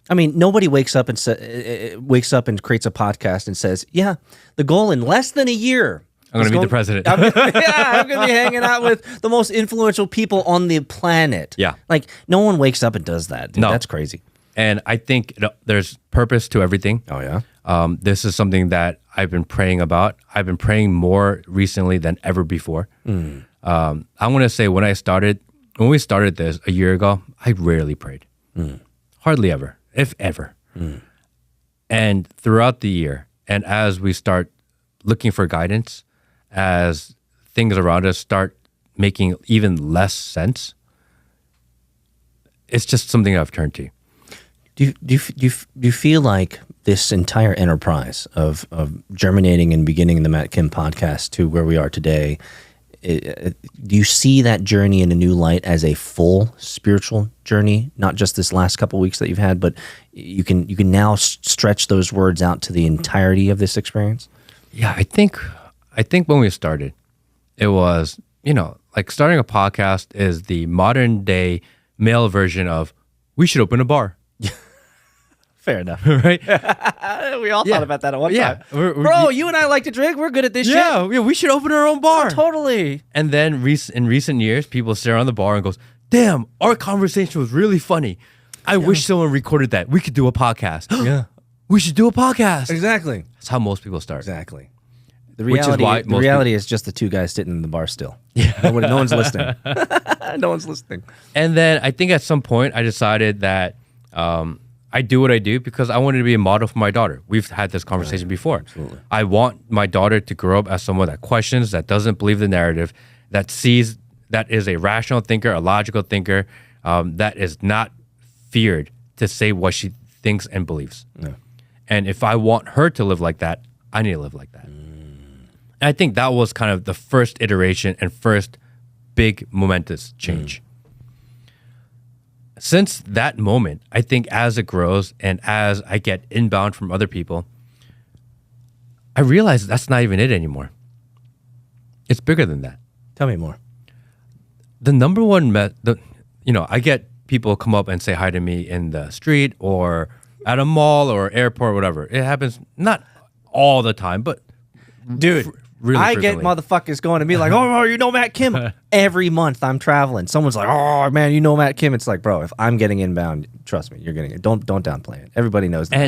I mean, nobody wakes up and creates a podcast and says, "Yeah, the goal in less than a year, I'm going to be the president." I'm going to be hanging out with the most influential people on the planet." Yeah, like no one wakes up and does that. Dude. No, that's crazy. And I think there's purpose to everything. Oh yeah. This is something that I've been praying about. I've been praying more recently than ever before. I want to say when we started this a year ago, I rarely prayed, hardly ever, if ever. And throughout the year, and as we start looking for guidance, as things around us start making even less sense, it's just something I've turned to. Do you feel like this entire enterprise of germinating and beginning the Matt Kim podcast to where we are today, do you see that journey in a new light as a full spiritual journey, not just this last couple of weeks that you've had, but you can now stretch those words out to the entirety of this experience? Yeah, I think when we started, it was, like starting a podcast is the modern day male version of we should open a bar. Fair enough. Right? We all thought about that at one time. Bro, you and I like to drink. We're good at this shit. Yeah, we should open our own bar. Oh, totally. And then in recent years, people sit around the bar and goes, damn, our conversation was really funny. I wish someone recorded that. We could do a podcast. Yeah. We should do a podcast. Exactly. That's how most people start. Exactly. Which is why The reality is just the two guys sitting in the bar still. Yeah. No one's listening. No one's listening. And then I think at some point I decided that I do what I do because I wanted to be a model for my daughter. We've had this conversation before. Absolutely. I want my daughter to grow up as someone that questions, that doesn't believe the narrative, that sees, that is a rational thinker, a logical thinker, that is not feared to say what she thinks and believes. Yeah. And if I want her to live like that, I need to live like that. And I think that was kind of the first iteration and first big momentous change. Since that moment, I think as it grows and as I get inbound from other people, I realize that's not even it anymore. It's bigger than that. Tell me more. The number one, I get people come up and say hi to me in the street or at a mall or airport or whatever. It happens not all the time, but dude, really I frequently. get motherfuckers going to me like, "Oh, you know Matt Kim." Every month I'm traveling, someone's like, "Oh man, you know Matt Kim." It's like, bro, if I'm getting inbound, trust me, you're getting it. Don't downplay it. Everybody knows that.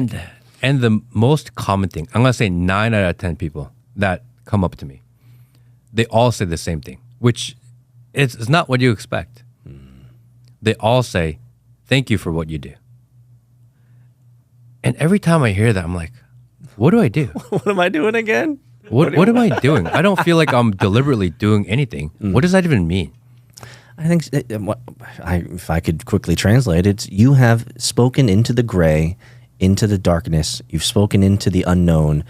And the most common thing, I'm gonna say 9 out of 10 people that come up to me, they all say the same thing, which is not what you expect. They all say, "Thank you for what you do." And every time I hear that, I'm like, what do I do? What am I doing again? What am I doing? I don't feel like I'm deliberately doing anything. What does that even mean? I think if I could quickly translate it, you have spoken into the gray, into the darkness. You've spoken into the unknown,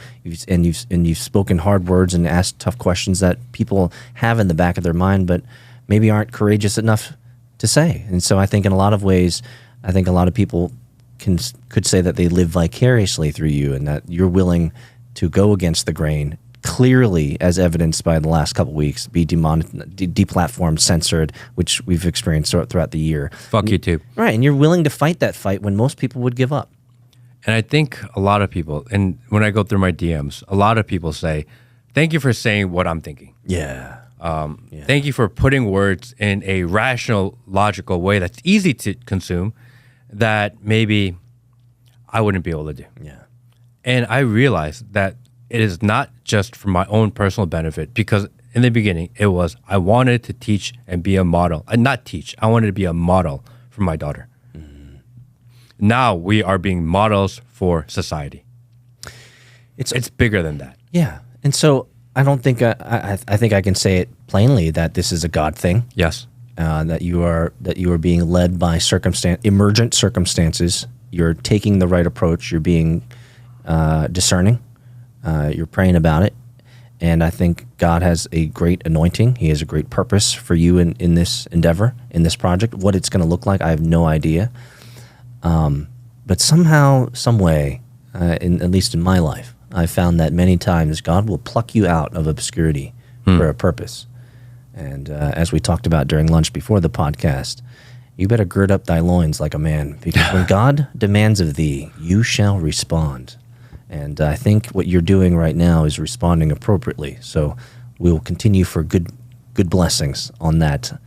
and you've spoken hard words and asked tough questions that people have in the back of their mind, but maybe aren't courageous enough to say. And so I think in a lot of ways, I think a lot of people could say that they live vicariously through you, and that you're willing to go against the grain, clearly as evidenced by the last couple weeks, be deplatformed, censored, which we've experienced throughout the year. Fuck YouTube. Right, and you're willing to fight that fight when most people would give up. And I think a lot of people, and when I go through my DMs, a lot of people say, thank you for saying what I'm thinking. Yeah. Thank you for putting words in a rational, logical way that's easy to consume that maybe I wouldn't be able to do. Yeah. And I realized that it is not just for my own personal benefit, because in the beginning, it was I wanted to teach and be a model. Not teach, I wanted to be a model for my daughter. Now we are being models for society. It's bigger than that. Yeah. And so I don't think I think I can say it plainly that this is a God thing. Yes. That you are being led by emergent circumstances. You're taking the right approach. You're being discerning. You're praying about it. And I think God has a great anointing. He has a great purpose for you in this endeavor, in this project. What it's going to look like, I have no idea. But somehow, some way, at least in my life, I've found that many times God will pluck you out of obscurity for a purpose. And as we talked about during lunch before the podcast, you better gird up thy loins like a man, because when God demands of thee, you shall respond. And I think what you're doing right now is responding appropriately. So we will continue for good blessings on that.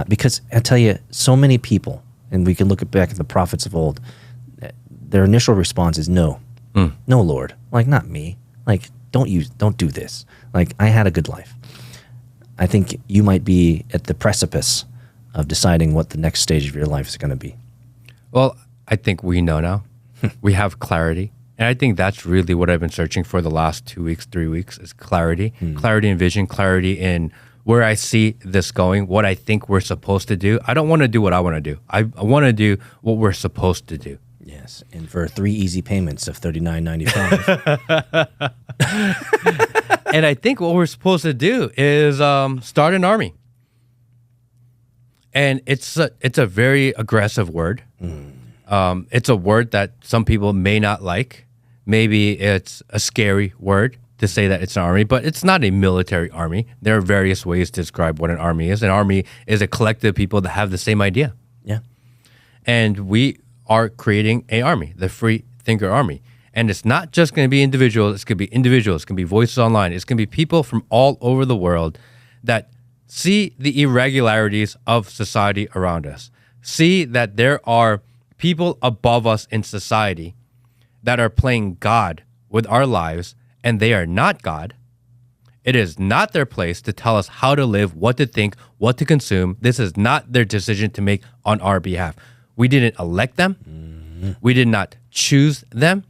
Because I tell you, so many people, and we can look back at the prophets of old, their initial response is no. No, Lord. Like, not me. Like, don't do this. Like, I had a good life. I think you might be at the precipice of deciding what the next stage of your life is going to be. Well, I think we know now. We have clarity. And I think that's really what I've been searching for the last 2 weeks, 3 weeks, is clarity. Clarity in vision, clarity in where I see this going, what I think we're supposed to do. I don't want to do what I want to do. I want to do what we're supposed to do. Yes, and for 3 easy payments of $39.95. And I think what we're supposed to do is start an army. And it's a very aggressive word. It's a word that some people may not like. Maybe it's a scary word to say that it's an army, but it's not a military army. There are various ways to describe what an army is. An army is a collective of people that have the same idea. Yeah. And we are creating an army, the Free Thinker Army. And it's not just going to be individuals. It's going to be individuals. It's going to be voices online. It's going to be people from all over the world that see the irregularities of society around us, see that there are people above us in society that are playing God with our lives, and they are not God. It is not their place to tell us how to live, what to think, what to consume. This is not their decision to make on our behalf. We didn't elect them. We did not choose them.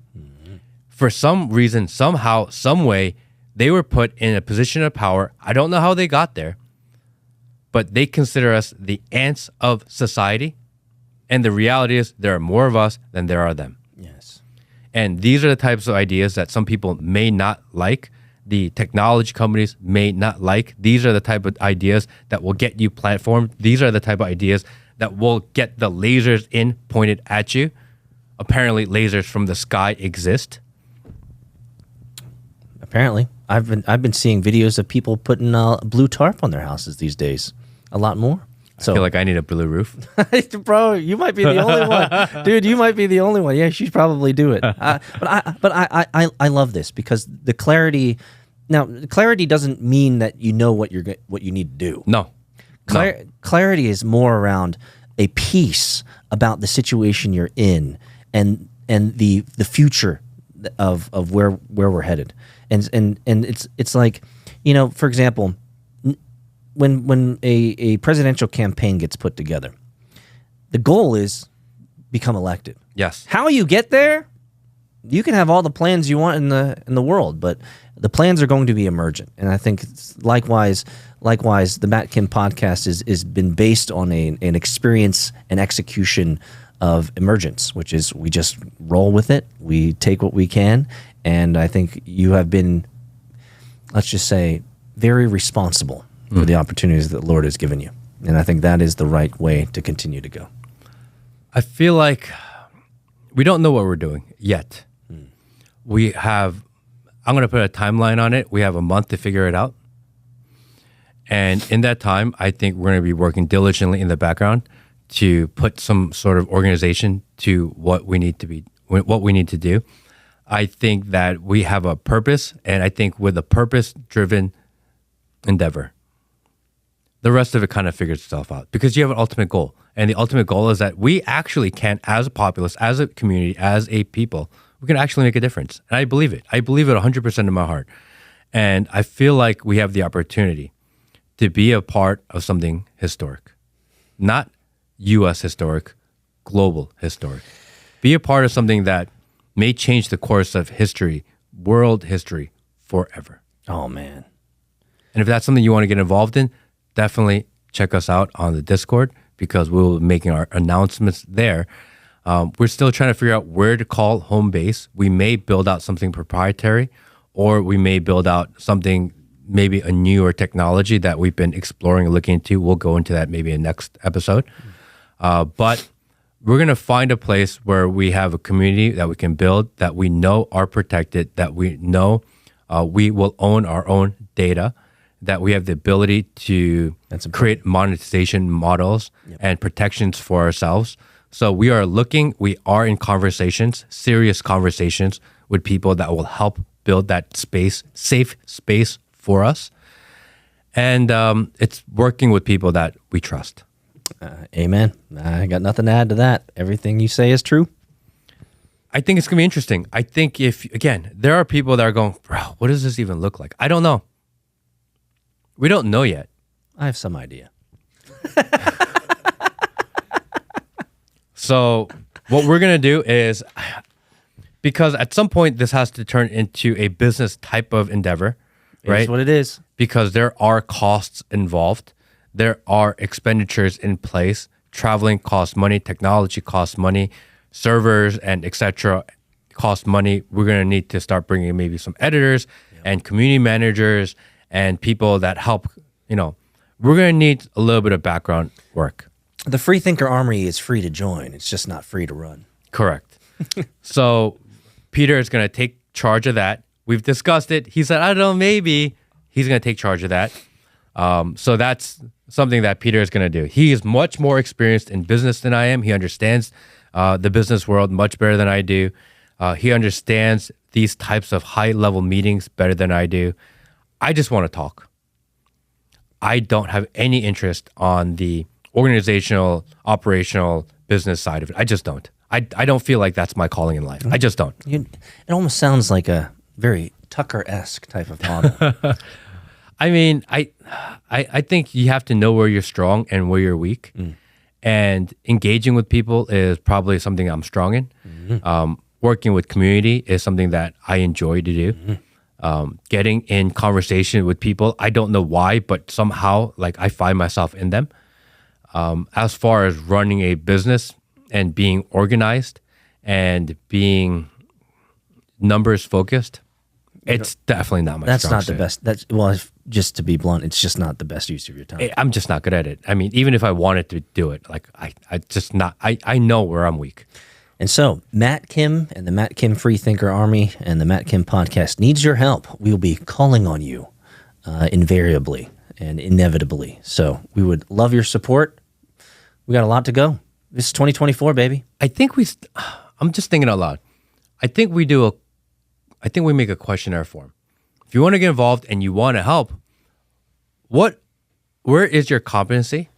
For some reason, somehow, some way, they were put in a position of power. I don't know how they got there, but they consider us the ants of society. And the reality is there are more of us than there are them. Yes. And these are the types of ideas that some people may not like. The technology companies may not like. These are the type of ideas that will get you platformed. These are the type of ideas that will get the lasers pointed at you. Apparently, lasers from the sky exist. Apparently. I've been seeing videos of people putting blue tarp on their houses these days. A lot more. So, I feel like I need a blue roof. Bro, you might be the only one. Dude, you might be the only one. Yeah, you should probably do it. But I love this because the clarity. Now, clarity doesn't mean that you know what you need to do. No. Clarity is more around a peace about the situation you're in and the future of where we're headed. And it's like, you know, for example, when a presidential campaign gets put together, the goal is become elected. Yes. How you get there, you can have all the plans you want in the world, but the plans are going to be emergent. And I think likewise, the Matt Kim podcast is been based on an experience and execution of emergence, which is we just roll with it. We take what we can. And I think you have been, let's just say, very responsible for the opportunities that the Lord has given you. And I think that is the right way to continue to go. I feel like we don't know what we're doing yet. We have, I'm going to put a timeline on it. We have a month to figure it out. And in that time, I think we're going to be working diligently in the background to put some sort of organization to what we need to do. I think that we have a purpose, and I think with a purpose-driven endeavor, the rest of it kind of figures itself out because you have an ultimate goal. And the ultimate goal is that we actually can, as a populace, as a community, as a people, we can actually make a difference. And I believe it. I believe it 100% in my heart. And I feel like we have the opportunity to be a part of something historic. Not U.S. historic, global historic. Be a part of something that may change the course of history, world history, forever. Oh, man. And if that's something you want to get involved in, definitely check us out on the Discord because we'll be making our announcements there. We're still trying to figure out where to call home base. We may build out something proprietary, or we may build out something, maybe a newer technology that we've been exploring and looking into. We'll go into that maybe in next episode. But we're going to find a place where we have a community that we can build, that we know are protected, that we know we will own our own data, that we have the ability to create monetization models and protections for ourselves. So we are in conversations, serious conversations with people that will help build that space, safe space for us. And it's working with people that we trust. Amen. I got nothing to add to that. Everything you say is true. I think it's going to be interesting. I think there are people that are going, bro, what does this even look like? I don't know. We don't know yet. I have some idea. So what we're going to do is, because at some point this has to turn into a business type of endeavor, right? It's what it is. Because there are costs involved. There are expenditures in place. Traveling costs money. Technology costs money. Servers and etc. cost money. We're going to need to start bringing maybe some editors and community managers and people that help. We're going to need a little bit of background work. The Freethinker Army is free to join. It's just not free to run. Correct. So Peter is going to take charge of that. We've discussed it. He said, I don't know, maybe he's going to take charge of that. So that's something that Peter is going to do. He is much more experienced in business than I am. He understands the business world much better than I do. He understands these types of high-level meetings better than I do. I just want to talk. I don't have any interest on the organizational, operational, business side of it. I just don't. I don't feel like that's my calling in life. I just don't. It almost sounds like a very Tucker-esque type of model. I mean, I think you have to know where you're strong and where you're weak. And engaging with people is probably something I'm strong in. Working with community is something that I enjoy to do. Getting in conversation with people, I don't know why, but somehow I find myself in them. As far as running a business and being organized and being numbers focused, it's definitely not my That's strong not the suit. best. Just to be blunt, it's just not the best use of your time. I'm just not good at it. I mean, even if I wanted to do it, I know where I'm weak. And so, Matt Kim and the Matt Kim Freethinker Army and the Matt Kim podcast needs your help. We will be calling on you invariably and inevitably. So we would love your support. We got a lot to go. This is 2024, baby. I'm just thinking out loud. I think we make a questionnaire form. If you want to get involved and you want to help, where is your competency?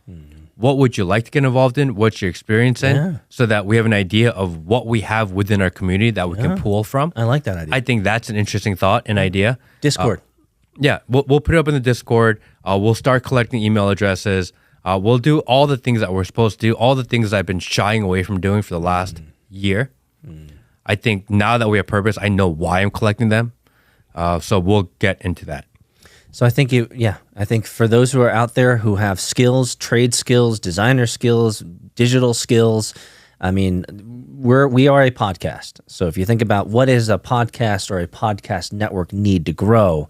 What would you like to get involved in? What's your experience in? So that we have an idea of what we have within our community that we can pull from. I like that idea. I think that's an interesting thought and idea. Discord. We'll put it up in the Discord. We'll start collecting email addresses. We'll do all the things that we're supposed to do, all the things I've been shying away from doing for the last year. I think now that we have purpose, I know why I'm collecting them. So we'll get into that. So I think I think for those who are out there who have skills, trade skills, designer skills, digital skills, I mean, we are a podcast. So if you think about what is a podcast or a podcast network need to grow,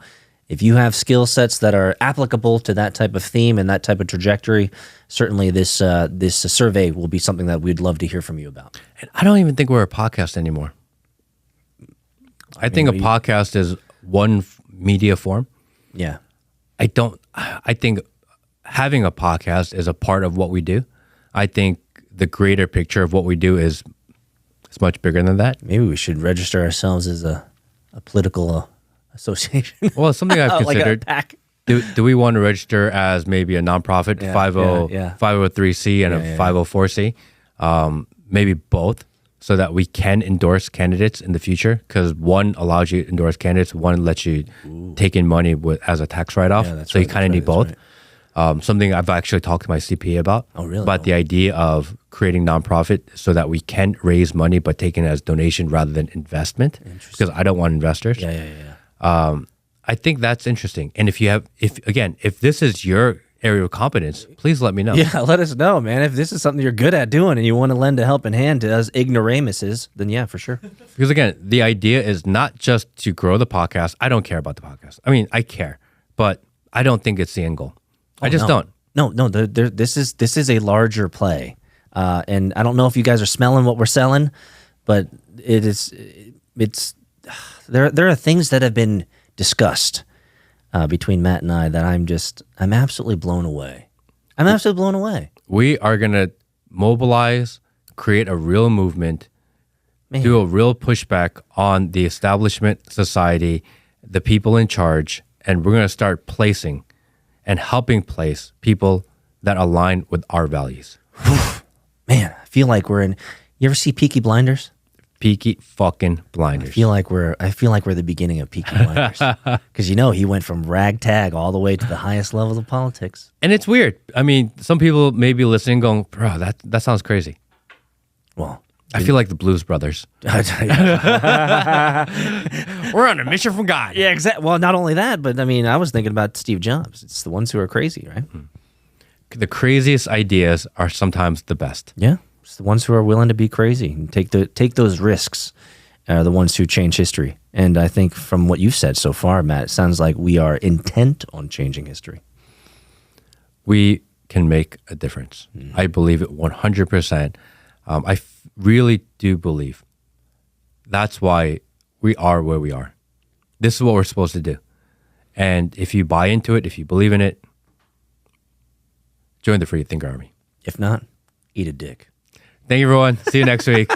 If you have skill sets that are applicable to that type of theme and that type of trajectory, certainly this this survey will be something that we'd love to hear from you about. And I don't even think we're a podcast anymore. I think a podcast is one media form. Yeah. I think having a podcast is a part of what we do. I think the greater picture of what we do is much bigger than that. Maybe we should register ourselves as a political association. Well, it's something I've Like a considered. PAC. Do we want to register as maybe a nonprofit, 503c and a 504c? Maybe both, so that we can endorse candidates in the future, because one allows you to endorse candidates, one lets you take in money as a tax write-off. Yeah, that's so right, you kind of need both. Right. Something I've actually talked to my CPA about. Oh, really? About the idea of creating nonprofit so that we can raise money but take it as donation rather than investment, because I don't want investors. I think that's interesting. And if this is your area of competence, please let me know. Yeah, let us know, man. If this is something you're good at doing and you want to lend a helping hand to us ignoramuses, then yeah, for sure. Because again, the idea is not just to grow the podcast. I don't care about the podcast. I mean, I care, but I don't think it's the end goal. I just don't. No. This is a larger play, and I don't know if you guys are smelling what we're selling, but it's there are things that have been discussed between Matt and I that I'm absolutely blown away. I'm absolutely blown away. We are gonna mobilize, create a real movement, do a real pushback on the establishment society, the people in charge, and we're gonna start placing and helping place people that align with our values. Man, I feel like we're in. You ever see Peaky Blinders? Peaky fucking Blinders. I feel like we're the beginning of Peaky Blinders, because he went from ragtag all the way to the highest levels of politics. And it's weird. I mean, some people may be listening, going, "Bro, that sounds crazy." Well, I feel like the Blues Brothers. We're on a mission from God. Yeah, exactly. Well, not only that, but I mean, I was thinking about Steve Jobs. It's the ones who are crazy, right? The craziest ideas are sometimes the best. Yeah, it's the ones who are willing to be crazy and take those risks are the ones who change history. And I think from what you've said so far, Matt, it sounds like we are intent on changing history. We can make a difference. I believe it 100%. I really do believe that's why we are where we are. This is what we're supposed to do. And if you buy into it, if you believe in it, join the Free Thinker Army. If not, eat a dick. Thank you, everyone. See you next week.